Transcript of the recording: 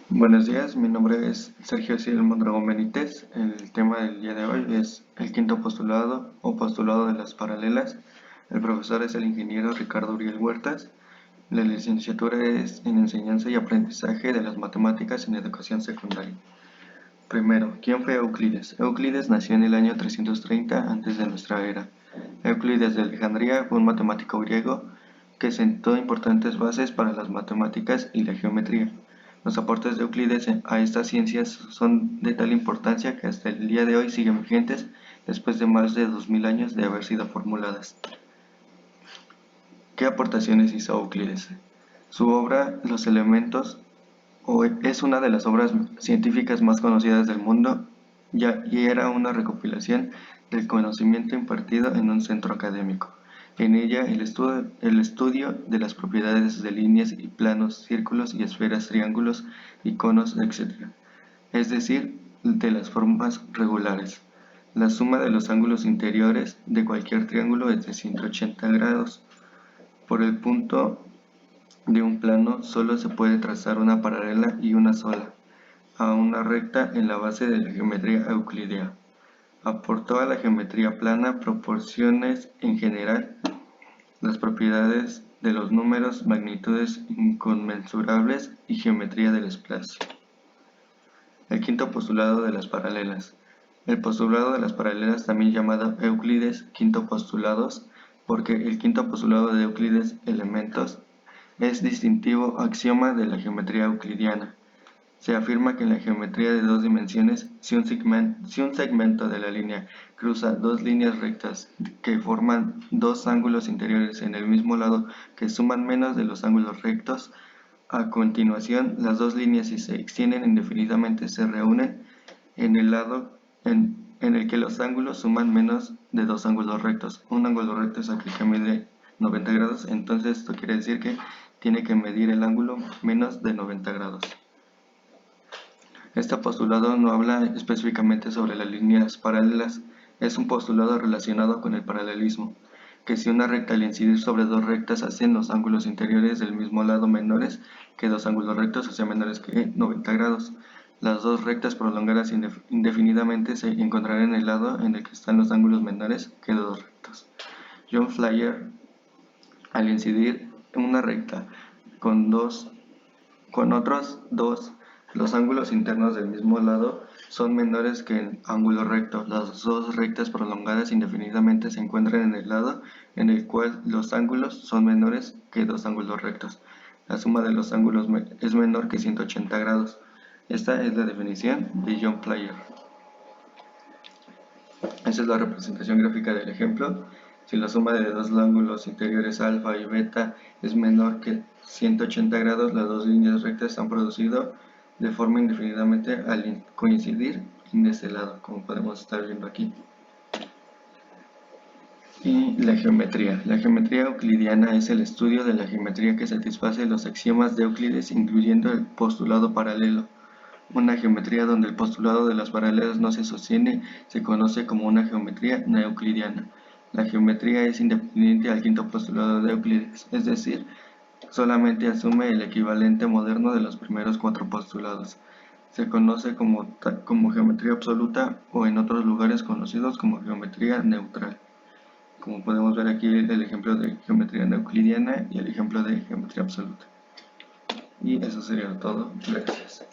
Buenos días, mi nombre es Sergio Ciel Mondragón Benítez. El tema del día de hoy es el quinto postulado o postulado de las paralelas. El profesor es el ingeniero Ricardo Uriel Huertas. La licenciatura es en Enseñanza y Aprendizaje de las Matemáticas en Educación Secundaria. Primero, ¿quién fue Euclides? Euclides nació en el año 330 antes de nuestra era. Euclides de Alejandría fue un matemático griego que sentó importantes bases para las matemáticas y la geometría. Los aportes de Euclides a estas ciencias son de tal importancia que hasta el día de hoy siguen vigentes después de más de 2000 años de haber sido formuladas. ¿Qué aportaciones hizo Euclides? Su obra Los Elementos es una de las obras científicas más conocidas del mundo y era una recopilación del conocimiento impartido en un centro académico. En ella el estudio de las propiedades de líneas y planos, círculos y esferas, triángulos y conos, etc. Es decir, de las formas regulares. La suma de los ángulos interiores de cualquier triángulo es de 180 grados. Por el punto de un plano solo se puede trazar una paralela y una sola, a una recta en la base de la geometría euclídea. Aportó a la geometría plana proporciones en general, las propiedades de los números, magnitudes inconmensurables y geometría del espacio. El quinto postulado de las paralelas. El postulado de las paralelas, también llamado Euclides quinto postulados, porque el quinto postulado de Euclides elementos es distintivo axioma de la geometría euclidiana. Se afirma que en la geometría de dos dimensiones, si un segmento de la línea cruza dos líneas rectas que forman dos ángulos interiores en el mismo lado que suman menos de los ángulos rectos, a continuación las dos líneas, si se extienden indefinidamente, se reúnen en el lado en el que los ángulos suman menos de dos ángulos rectos. Un ángulo recto es aquel que mide 90 grados, entonces esto quiere decir que tiene que medir el ángulo menos de 90 grados. Este postulado no habla específicamente sobre las líneas paralelas, es un postulado relacionado con el paralelismo, que si una recta al incidir sobre dos rectas hacen los ángulos interiores del mismo lado menores que dos ángulos rectos, o sea menores que 90 grados. Las dos rectas prolongadas indefinidamente se encontrarán en el lado en el que están los ángulos menores que dos rectos. John Flyer, al incidir en una recta con otros dos, los ángulos internos del mismo lado son menores que el ángulo recto. Las dos rectas prolongadas indefinidamente se encuentran en el lado en el cual los ángulos son menores que dos ángulos rectos. La suma de los ángulos es menor que 180 grados. Esta es la definición de John Flyer. Esta es la representación gráfica del ejemplo. Si la suma de dos ángulos interiores alfa y beta es menor que 180 grados, las dos líneas rectas se han producido de forma indefinidamente al coincidir en este lado, como podemos estar viendo aquí. Y la geometría. La geometría euclidiana es el estudio de la geometría que satisface los axiomas de Euclides, incluyendo el postulado paralelo. Una geometría donde el postulado de las paralelas no se sostiene se conoce como una geometría no euclidiana. La geometría es independiente al quinto postulado de Euclides, es decir, solamente asume el equivalente moderno de los primeros cuatro postulados. Se conoce como geometría absoluta o en otros lugares conocidos como geometría neutral. Como podemos ver aquí el ejemplo de geometría no euclidiana y el ejemplo de geometría absoluta. Y eso sería todo. Gracias.